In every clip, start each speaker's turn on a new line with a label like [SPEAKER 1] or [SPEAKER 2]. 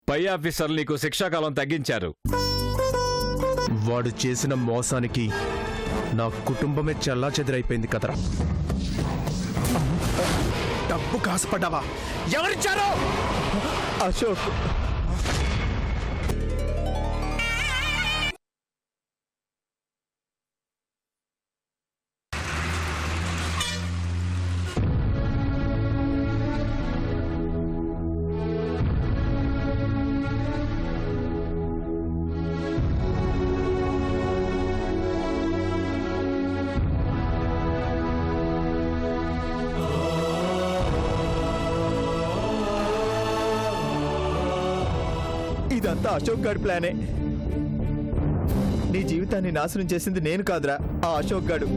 [SPEAKER 1] పై ఆఫీసర్లు నీకు శిక్షాకాలం తగ్గించారు.
[SPEAKER 2] వాడు చేసిన మోసానికి నా కుటుంబమే చెల్లాచెదురైపోయింది కదరా. డబ్బు కాసుపడ్డావా? ఎవరిచ్చారు? అశోక్.
[SPEAKER 3] ఇదంతా అశోక్ గాడి ప్లానే. నీ జీవితాన్ని నాశనం చేసింది నేను కాదురా, ఆ అశోక్ గాడు.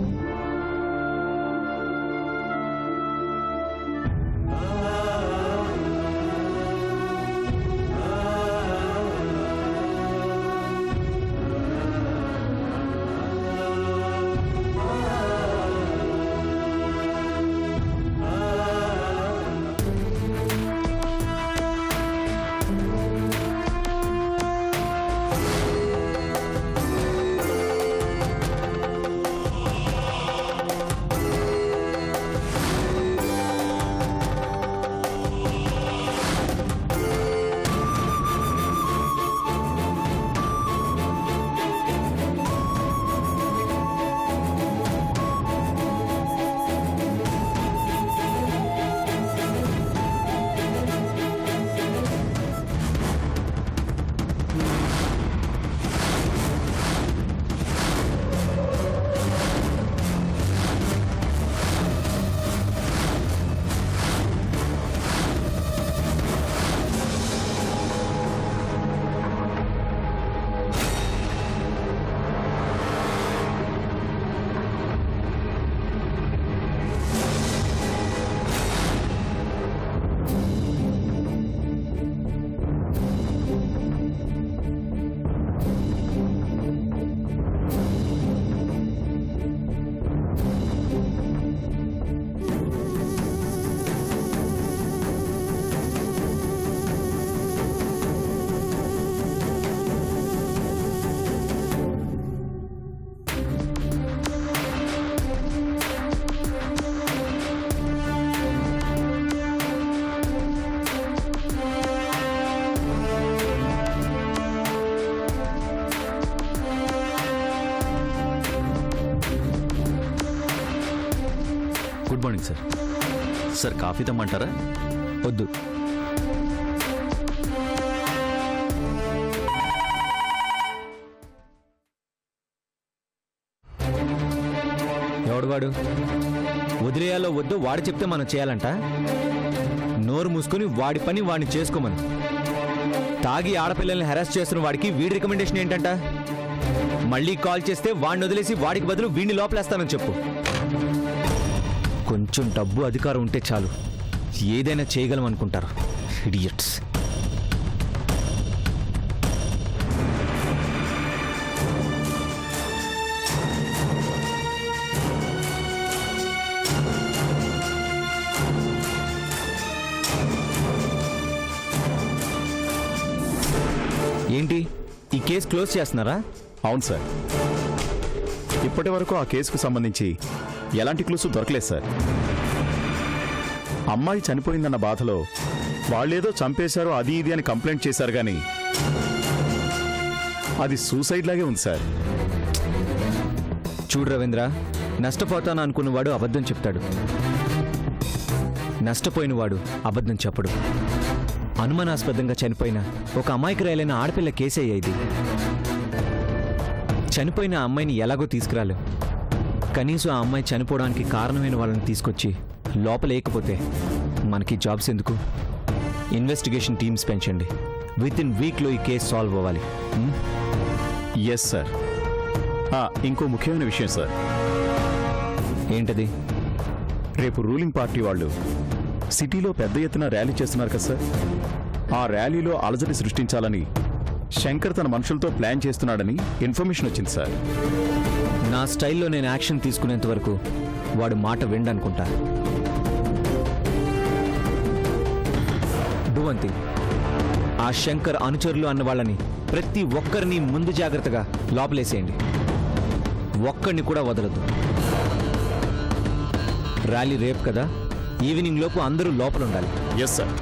[SPEAKER 4] Good morning sir. Sir coffee తెమ్మంటారా?
[SPEAKER 1] వద్దు.
[SPEAKER 5] ఎవడు వాడు? వదిలేయాలో వద్దు వాడు చెప్తే మనం చేయాలంట. నోరు మూసుకొని వాడి పని వాడిని చేసుకోమను. తాగి ఆడపిల్లల్ని హెరాస్ చేస్తున్న వాడికి వీడి రికమెండేషన్ ఏంటంట? మళ్ళీ కాల్ చేస్తే వాడిని వదిలేసి వాడికి బదులు వీడిని లోపలేస్తానని చెప్పు. కొంచెం డబ్బు అధికారం ఉంటే చాలు ఏదైనా చేయగలం అనుకుంటారు ఇడియట్స్. ఏంటి ఈ కేసు క్లోజ్ చేస్తున్నారా?
[SPEAKER 6] అవును సార్. ఇప్పటి వరకు ఆ కేసుకు సంబంధించి ఎలాంటి క్లూస్ దొరకలేదు సార్. అమ్మాయి చనిపోయిందన్న బాధలో వాళ్ళేదో చంపేశారో అది ఇది అని కంప్లైంట్ చేశారు కానీ అది సూసైడ్ లాగే ఉంది సార్.
[SPEAKER 5] చూడు రవీంద్ర, నష్టపోతాను అనుకున్నవాడు అబద్ధం చెప్తాడు, నష్టపోయినవాడు అబద్ధం చెప్పడు. అనుమానాస్పదంగా చనిపోయిన ఒక అమాయకురాలైన ఆడపిల్ల కేసే ఇది. చనిపోయిన అమ్మాయిని ఎలాగో తీసుకురాలేం, కనీసం ఆ అమ్మాయి చనిపోవడానికి కారణమైన వాళ్ళని తీసుకొచ్చి లోపలేయకపోతే మనకి జాబ్స్ ఎందుకు? ఇన్వెస్టిగేషన్ టీమ్స్ పెంచండి. విత్ ఇన్ వీక్లో ఈ కేసు సాల్వ్ అవ్వాలి.
[SPEAKER 6] Yes sir. ఇంకో ముఖ్యమైన విషయం సార్.
[SPEAKER 5] ఏంటది?
[SPEAKER 6] రేపు రూలింగ్ పార్టీ వాళ్ళు సిటీలో పెద్ద ఎత్తున ర్యాలీ చేస్తున్నారు కదా సార్. ఆ ర్యాలీలో అలజడి సృష్టించాలని శంకర్ తన మనుషులతో ప్లాన్ చేస్తున్నాడని ఇన్ఫర్మేషన్ వచ్చింది సార్.
[SPEAKER 5] నా స్టైల్లో నేను యాక్షన్ తీసుకునేంత వరకు వాడు మాట విండనుకుంటా. డూ వన్ థింగ్, ఆ శంకర్ అనుచరులు అన్న వాళ్ళని ప్రతి ఒక్కరిని ముందు జాగ్రత్తగా లోపలేసేయండి. ఒక్కడిని కూడా వదలొద్దు. ర్యాలీ రేపు కదా, ఈవినింగ్ లోపు అందరూ లోపల ఉండాలి.
[SPEAKER 6] Yes sir.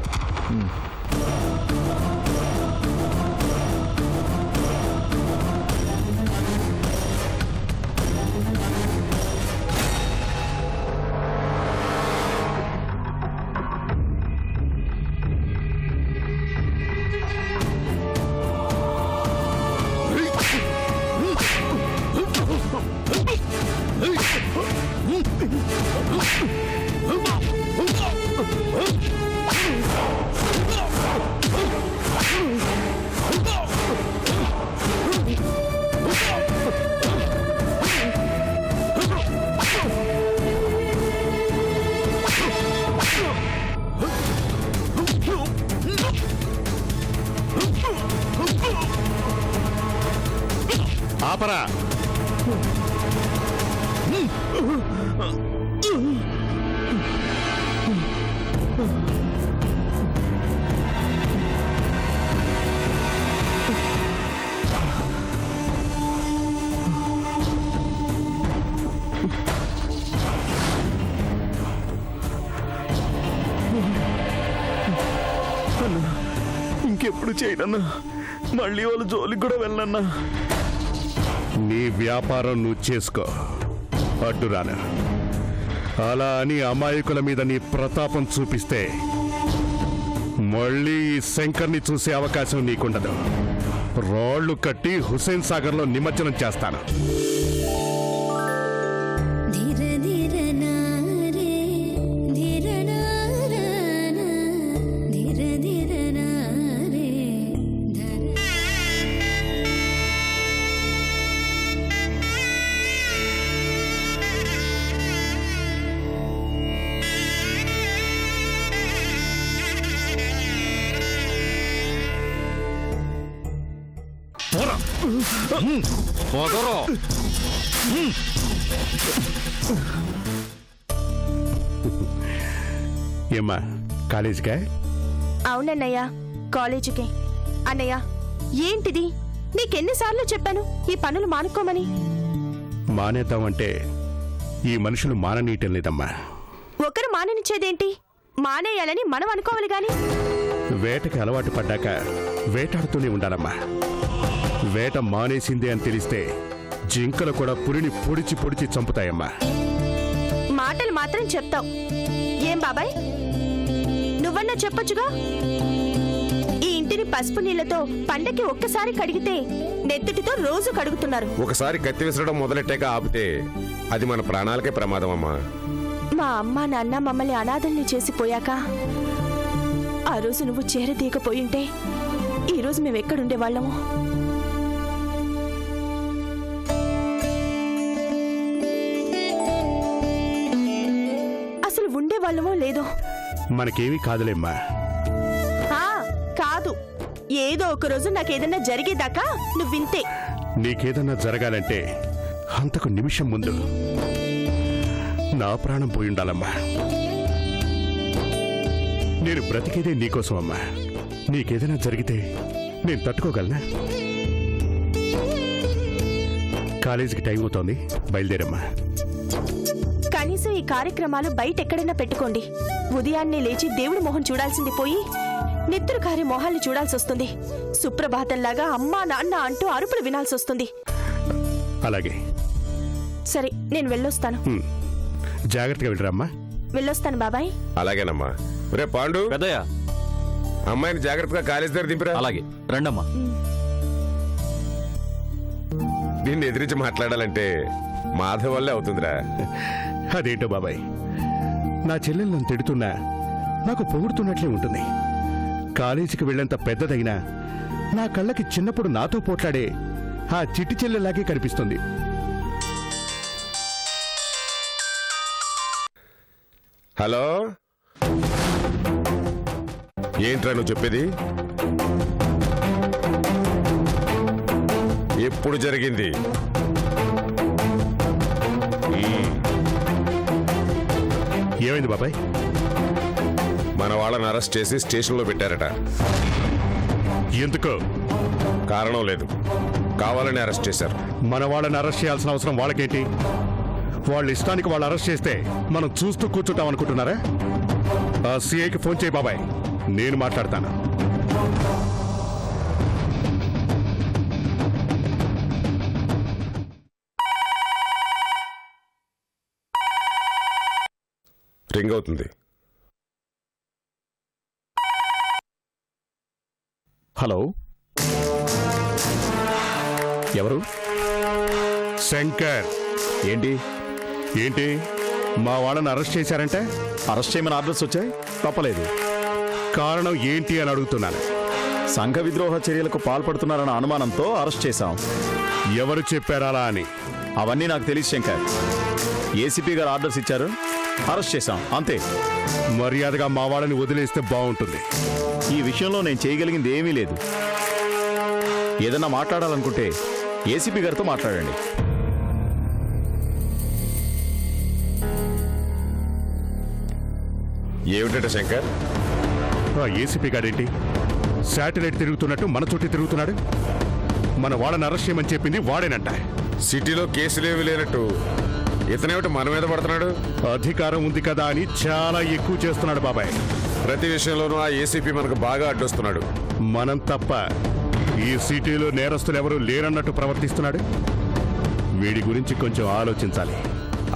[SPEAKER 7] ఆపరా.
[SPEAKER 2] ఇంకెప్పుడు చేయనన్నా, మళ్ళీ వాళ్ళ జోలికి కూడా వెళ్ళనన్నా.
[SPEAKER 7] నీ వ్యాపారం నువ్వు చేసుకో, అడ్డురాను. అలా అని అమాయకుల మీద నీ ప్రతాపం చూపిస్తే మళ్ళీ ఈ శంకర్ని చూసే అవకాశం నీకుండదు. రాళ్లు కట్టి హుస్సేన్ సాగర్లో నిమజ్జనం చేస్తాను. ఏమ్మా, కాలేజీకా?
[SPEAKER 8] అవునన్నయ్య, కాలేజీకే. అన్నయ్య, ఏంటిది? నీకెన్నిసార్లు చెప్పాను ఈ పనులు మానుకోమని?
[SPEAKER 7] మానేద్దామంటే ఈ మనుషులు మాననీయటం లేదమ్మా.
[SPEAKER 8] ఒకరు మాననిచ్చేదేంటి? మానేయాలని మనం అనుకోవాలి గాని.
[SPEAKER 7] వేటకి అలవాటు పడ్డాక వేటాడుతూనే ఉండాలమ్మా. వేట మానేసిందే అని తెలిస్తే జింకలు కూడా పులిని పొడిచి పొడిచి చంపుతాయమ్మా.
[SPEAKER 8] మాటలు మాత్రం చెప్తావు. ఏం బాబాయ్, నువ్వన్నా చెప్పొచ్చుగా. ఈ ఇంటిని పసుపు నీళ్లతో పండకి ఒక్కసారి కడిగితే నెత్తుటితో రోజు కడుగుతున్నారు.
[SPEAKER 9] ఒకసారి కత్తి విసరడం మొదలెట్టాక ఆపితే అది మన ప్రాణాలకే ప్రమాదం అమ్మా.
[SPEAKER 8] మా అమ్మ నాన్న మమ్మల్ని అనాథల్ని చేసిపోయాక ఆ రోజు నువ్వు చేరదీయకపోయింటే ఈరోజు మేము ఎక్కడుండేవాళ్ళము? అసలు ఉండేవాళ్ళమో లేదో.
[SPEAKER 7] మనకేమీ కాదులేమ్మా.
[SPEAKER 8] కాదు, ఏదో ఒక రోజు నాకేదన్నా జరిగేదాకా నువ్వింతే.
[SPEAKER 7] నీకేదన్నా జరగాలంటే అంతకు నిమిషం ముందు నా ప్రాణం పోయి ఉండాలమ్మా. నేను బ్రతికేదే నీకోసం అమ్మా. నీకేదైనా జరిగితే నేను తట్టుకోగలనా? కాలేజీకి టైం అవుతోంది, బయలుదేరమ్మా.
[SPEAKER 8] కనీసం ఈ కార్యక్రమాలు బయట ఎక్కడైనా పెట్టుకోండి. ఉదయాన్నే లేచి దేవుడి మొహం చూడాల్సింది పోయి నెత్తురు కారి మొహాన్ని చూడాల్సి వస్తుంది. సుప్రభాతంలాగా అమ్మా నాన్న అంటూ అరుపులు వినాల్సి వస్తుంది.
[SPEAKER 7] అలాగే.
[SPEAKER 8] సరే, నేను వెళ్ళొస్తాను.
[SPEAKER 7] జాగ్రత్తగా వెళ్ళరామ్మా.
[SPEAKER 8] వెళ్ళొస్తాను బాబాయ్.
[SPEAKER 9] అలాగేనమ్మా. రే పాండు,
[SPEAKER 4] పెద్దయ్య.
[SPEAKER 9] అమ్మాయిని జాగ్రత్తగా కాలేజీ దగ్గర దింపిరా.
[SPEAKER 4] అలాగే, రండమ్మా.
[SPEAKER 9] దీన్ని ఎదిరించి మాట్లాడాలంటే మాధవ్ వల్లే అవుతుందిరా.
[SPEAKER 7] అదేంటో బాబాయ్, నా చెల్లెలు నన్ను తిడుతున్నా నాకు పొగుడుతున్నట్లే ఉంటుంది. కాలేజీకి వెళ్ళేంత పెద్దదైనా నా కళ్ళకి చిన్నప్పుడు నాతో పోట్లాడే ఆ చిట్టి చెల్లెలాగే కనిపిస్తుంది.
[SPEAKER 9] హలో, ఏంట్రా నువ్వు చెప్పేది? ఎప్పుడు జరిగింది?
[SPEAKER 7] ఏమైంది బాబాయ్?
[SPEAKER 9] మన వాళ్ళని అరెస్ట్ చేసి స్టేషన్లో పెట్టారట.
[SPEAKER 7] ఎందుకు?
[SPEAKER 9] కారణం లేదు, కావాలని అరెస్ట్ చేశారు.
[SPEAKER 7] మన వాళ్ళని అరెస్ట్ చేయాల్సిన అవసరం వాళ్ళకేంటి? వాళ్ళ ఇష్టానికి వాళ్ళు అరెస్ట్ చేస్తే మనం చూస్తూ కూర్చుంటాం అనుకుంటున్నారా? ఆ సిఐకి ఫోన్ చేయి బాబాయ్, నేను మాట్లాడతాను.
[SPEAKER 9] రింగ్ అవుతుంది.
[SPEAKER 6] హలో, ఎవరు?
[SPEAKER 7] శంకర్.
[SPEAKER 6] ఏంటి?
[SPEAKER 7] ఏంటి మా వాళ్ళని అరెస్ట్ చేశారంటే?
[SPEAKER 6] అరెస్ట్ చేయమని ఆర్డర్స్ వచ్చాయి, తప్పలేదు.
[SPEAKER 7] కారణం ఏంటి అని అడుగుతున్నాను.
[SPEAKER 6] సంఘ విద్రోహ చర్యలకు పాల్పడుతున్నారన్న అనుమానంతో అరెస్ట్ చేశాం.
[SPEAKER 7] ఎవరు చెప్పారా అని?
[SPEAKER 6] అవన్నీ నాకు తెలియదు శంకర్. ఏసీపీ గారు ఆర్డర్స్ ఇచ్చారు, అరెస్ట్ చేశాం, అంతే.
[SPEAKER 7] మర్యాదగా మా వాళ్ళని వదిలేస్తే బాగుంటుంది.
[SPEAKER 6] ఈ విషయంలో నేను చేయగలిగింది ఏమీ లేదు. ఏదన్నా మాట్లాడాలనుకుంటే ఏసీపీ గారితో మాట్లాడండి.
[SPEAKER 9] ఏమిటంటే శంకర్?
[SPEAKER 7] ఆ ఏసీపీ గారేంటి శాటిలైట్ తిరుగుతున్నట్టు మన చుట్టూ తిరుగుతున్నాడు? మన వాళ్ళని అరెస్ట్ చేయమని చెప్పింది వాడేనంట.
[SPEAKER 9] సిటీలో కేసులేవి లేనట్టు ఇతనేమిటి మన మీద పడుతున్నాడు?
[SPEAKER 7] అధికారం ఉంది కదా అని చాలా ఎక్కువ చేస్తున్నాడు బాబాయ్.
[SPEAKER 9] ప్రతి విషయంలోనూ ఆ ఏసీపీ మనకు బాగా అడ్డొస్తున్నాడు.
[SPEAKER 7] మనం తప్ప ఈ సిటీలో నేరస్తులు ఎవరూ లేరన్నట్టు ప్రవర్తిస్తున్నాడు. వీడి గురించి కొంచెం ఆలోచించాలి.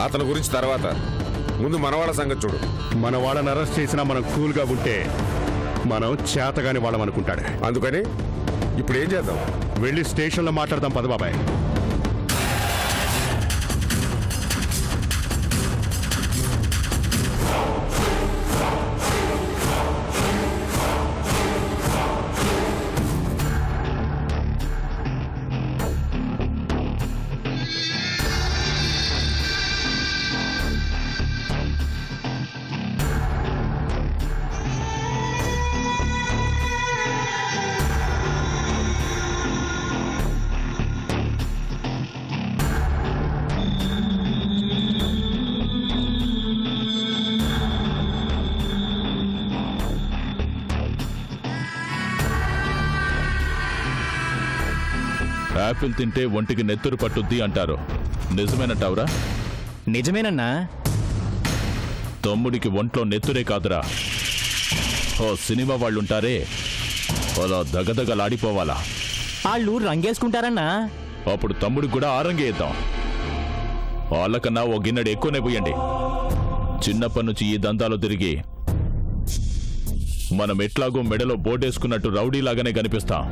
[SPEAKER 9] అతని గురించి తర్వాత, ముందు మనవాళ్ళ సంగతి చూడు.
[SPEAKER 7] మన వాళ్ళని అరెస్ట్ చేసినా మనం కూల్గా ఉంటే మనం చేతగాని వాళ్ళం అనుకుంటాడు.
[SPEAKER 9] అందుకని ఇప్పుడు ఏం చేద్దాం?
[SPEAKER 7] వెళ్ళి స్టేషన్లో మాట్లాడదాం పద బాబాయ్.
[SPEAKER 1] యాపిల్ తింటే ఒంటికి నెత్తురు పట్టుద్ది అంటారు, నిజమేనంటావురా?
[SPEAKER 5] నిజమేనన్నా.
[SPEAKER 1] తమ్ముడికి ఒంట్లో నెత్తురే కాదురా, ఓ సినిమా వాళ్ళుంటారే, అలా దగదగలాడిపోవాలా.
[SPEAKER 5] వాళ్ళు రంగేసుకుంటారన్నా.
[SPEAKER 1] అప్పుడు తమ్ముడికి కూడా ఆరంగేద్దాం. వాళ్ళకన్నా ఓ గిన్నెడు ఎక్కువనే పోయండి. చిన్నప్పటి నుంచి ఈ దంతాలు తిరిగి మనం ఎట్లాగో మెడలో బోటేసుకున్నట్టు రౌడీలాగానే కనిపిస్తాం.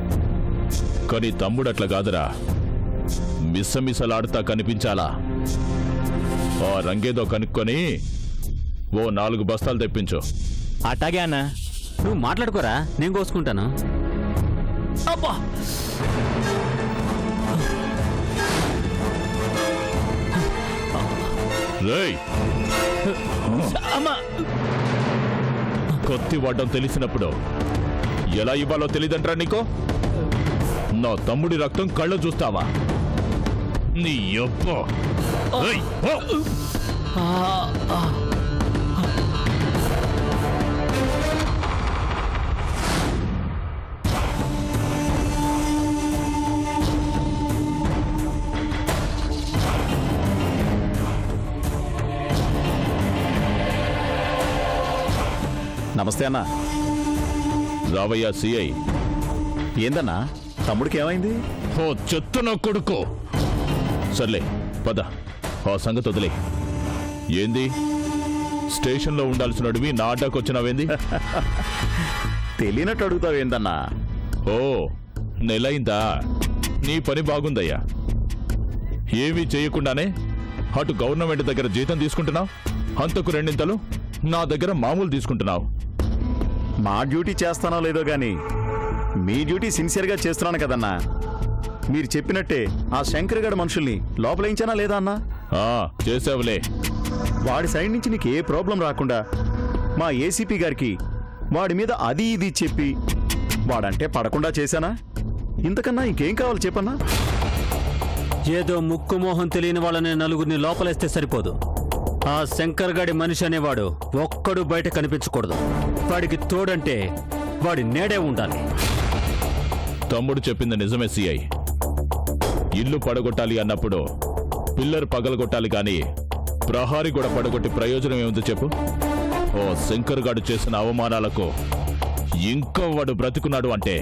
[SPEAKER 1] కానీ తమ్ముడు అట్లా కాదురా, మిసమిసలాడుతా కనిపించాలా. ఆ రంగేదో కనుక్కొని ఓ 4 బస్తాలు తెప్పించు.
[SPEAKER 5] అట్టాగే అన్న, నువ్వు మాట్లాడుకోరా, నేను కోసుకుంటాను. అబ్బా,
[SPEAKER 1] రేయ్, కొత్తి వాడడం తెలిసినప్పుడు ఎలా ఇవ్వాలో తెలీదంట్రా నీకో? నా తమ్ముడి రక్తం కళ్ళు చూస్తావా? నీ యబ్బ. ఏయ్, ఓ!
[SPEAKER 6] నమస్తే అన్న.
[SPEAKER 1] రావయ్యా సిఐ.
[SPEAKER 6] ఏందన్నా, తమ్ముడికి ఏమైంది?
[SPEAKER 1] ఓ చెత్త నా కొడుకు. సర్లే పద, ఆ సంగతి వదిలే. ఏంది స్టేషన్లో ఉండాల్సినడివి నా అడ్డాకొచ్చినావేంది?
[SPEAKER 6] తెలియనట్టు అడుగుతావేందన్నా?
[SPEAKER 1] ఓ, నెలైందా? నీ పని బాగుందయ్యా. ఏమీ చేయకుండానే అటు గవర్నమెంట్ దగ్గర జీతం తీసుకుంటున్నావు, అంతకు 2 నా దగ్గర మామూలు తీసుకుంటున్నావు.
[SPEAKER 6] మా డ్యూటీ చేస్తానో లేదో గాని మీ డ్యూటీ సిన్సియర్గా చేస్తున్నాను కదన్నా. మీరు చెప్పినట్టే ఆ శంకర్ గడ మనుషుల్ని లోపలేయించానా లేదా అన్నా?
[SPEAKER 1] చేసావులే.
[SPEAKER 6] వాడి సైడ్ నుంచి నీకు ఏ ప్రాబ్లం రాకుండా మా ఏసీపీ గారికి వాడి మీద అది ఇది చెప్పి వాడంటే పడకుండా చేశానా? ఇంతకన్నా ఇంకేం కావాలి చెప్పన్నా?
[SPEAKER 10] ఏదో ముక్కు మోహం తెలియని వాళ్ళని నలుగురిని లోపలేస్తే సరిపోదు. ఆ శంకర్ గాడి మనిషి అనేవాడు ఒక్కడు బయట కనిపించకూడదు. వాడికి తోడంటే వాడి నేడే ఉండాలి.
[SPEAKER 1] తమ్ముడు చెప్పింది నిజమే సిఐ. ఇల్లు పడగొట్టాలి అన్నప్పుడు పిల్లర్ పగలగొట్టాలి కానీ ప్రహారీ కూడా పడగొట్టి ప్రయోజనం ఏముందో చెప్పు. ఓ శంకర్ గాడు చేసిన అవమానాలకు ఇంకా వాడు బ్రతుకున్నాడు అంటే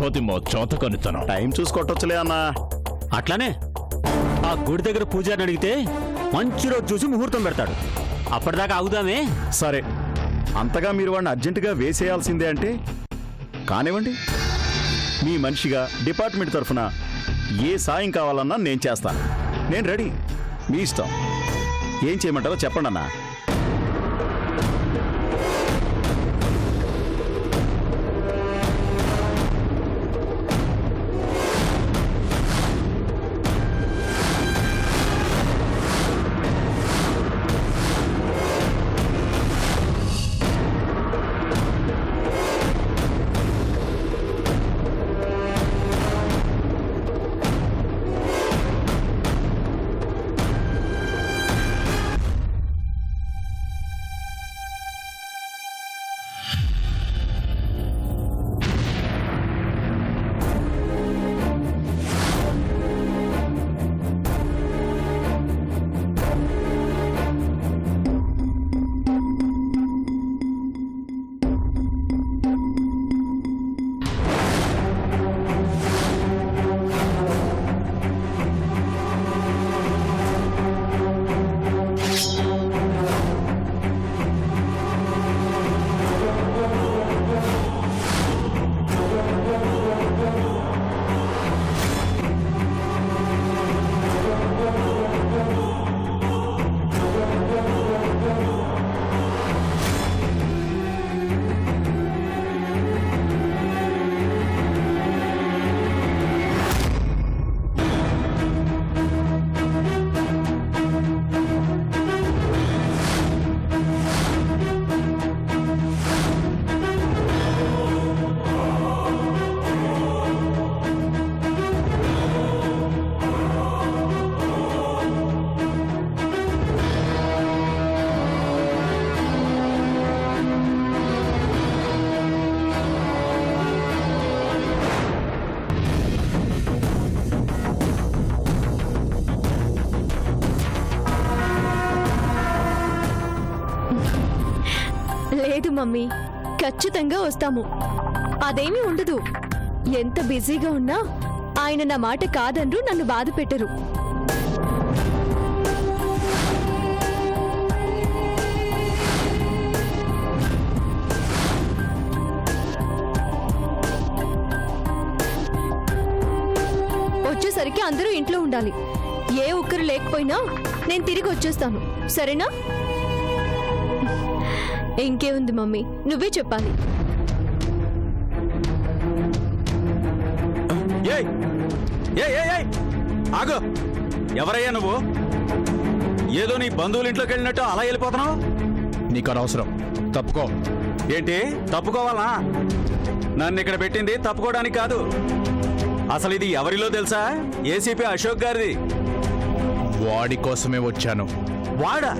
[SPEAKER 1] అది మా చోతకనితనం.
[SPEAKER 6] టైం చూసుకొట్టొచ్చులే అన్నా.
[SPEAKER 10] అట్లానే ఆ గుడి దగ్గర పూజారిని అడిగితే మంచి రోజు చూసి ముహూర్తం పెడతాడు. అప్పటిదాకా ఆగుదామే.
[SPEAKER 6] సరే, అంతగా మీరు వాడిని అర్జెంటుగా వేసేయాల్సిందే అంటే కానివ్వండి. మీ మనిషిగా డిపార్ట్మెంట్ తరఫున ఏ సాయం కావాలన్నా నేను చేస్తాను. నేను రెడీ. మీ ఇష్టం. ఏం చేయమంటారో చెప్పండి అన్నా.
[SPEAKER 8] లేదు మమ్మీ, ఖచ్చితంగా వస్తాము. అదేమీ ఉండదు. ఎంత బిజీగా ఉన్నా ఆయన నా మాట కాదనరు, నన్ను బాధ పెట్టరు. వచ్చేసరికి అందరూ ఇంట్లో ఉండాలి. ఏ ఒక్కరు లేకపోయినా నేను తిరిగి వచ్చేస్తాను, సరేనా? ఇంకేముంది మమ్మీ, నువ్వే చెప్పాలి.
[SPEAKER 4] ఆగు! ఎవరయ్యా నువ్వు? ఏదో నీ బంధువుల ఇంట్లోకి వెళ్ళినట్టు అలా వెళ్ళిపోతున్నావు.
[SPEAKER 6] నీకు అనవసరం. తప్పుకో.
[SPEAKER 4] ఏంటి తప్పుకోవాలా? నన్ను ఇక్కడ పెట్టింది తప్పుకోవడానికి కాదు. అసలు ఇది ఎవరిలో తెలుసా? ఏసీపీ అశోక్ గారిది.
[SPEAKER 6] వాడి కోసమే వచ్చాను.
[SPEAKER 4] వాడా?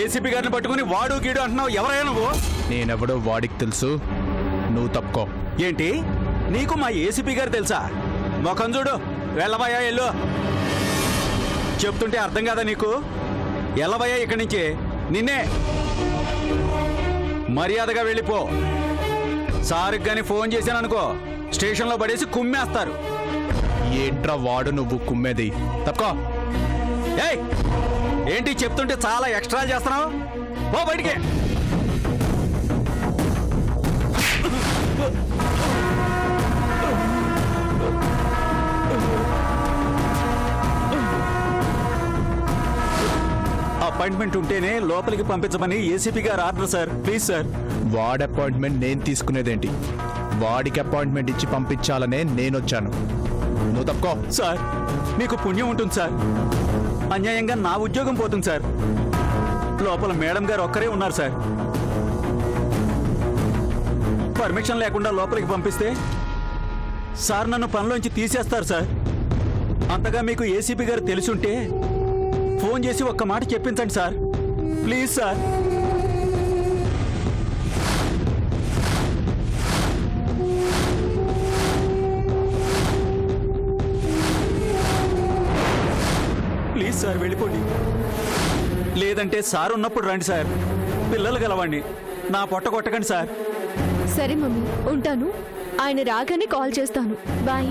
[SPEAKER 4] ఏసీపీ గారిని పట్టుకుని వాడు గీడు అంటున్నావు. ఎవరయ్యా నువ్వు?
[SPEAKER 6] నేనెవడో వాడికి తెలుసు. నువ్వు తప్పుకో.
[SPEAKER 4] ఏంటి నీకు మా ఏసీపీ గారు తెలుసా? మొఖం చూడు. వెళ్ళబోయా ఎల్లు. చెప్తుంటే అర్థం కాదా నీకు? ఎల్లబోయా ఇక్కడి నుంచి. నిన్నే మర్యాదగా వెళ్ళిపో. సార్కి గాని ఫోన్ చేశాననుకో స్టేషన్లో పడేసి కుమ్మేస్తారు.
[SPEAKER 6] ఏంట్రా వాడు నువ్వు కుమ్మేది? తప్పుకో.
[SPEAKER 4] ఏయ్, ఏంటి చెప్తుంటే చాలా ఎక్స్ట్రా చేస్తున్నావు? ఓ బయటికి. అపాయింట్మెంట్ ఉంటేనే లోపలికి పంపించమని ఏసీపీ గారు ఆర్డర్ సార్. Please sir.
[SPEAKER 6] వాడి అపాయింట్మెంట్ నేను తీసుకునేదేంటి? వాడికి అపాయింట్మెంట్ ఇచ్చి పంపించాలనే నేను వచ్చాను. నువ్వు తప్పుకో.
[SPEAKER 4] సార్ మీకు పుణ్యం ఉంటుంది సార్. అన్యాయంగా నా ఉద్యోగం పోతుంది సార్. లోపల మేడం గారు ఒక్కరే ఉన్నారు సార్. పర్మిషన్ లేకుండా లోపలికి పంపిస్తే సార్ నన్ను పనిలోంచి తీసేస్తారు సార్. అంతగా మీకు ఏసీపీ గారు తెలుసుంటే ఫోన్ చేసి ఒక్క మాట చెప్పించండి సార్. Please sir. సార్ వెళ్ళిపోండి. లేదంటే సార్ ఉన్నప్పుడు రండి సార్. పిల్లలు గలవండి. నా పొట్ట కొట్టకండి సార్.
[SPEAKER 11] సరే మమ్మీ, ఉంటాను. ఆయన రాగానే కాల్ చేస్తాను. బాయ్.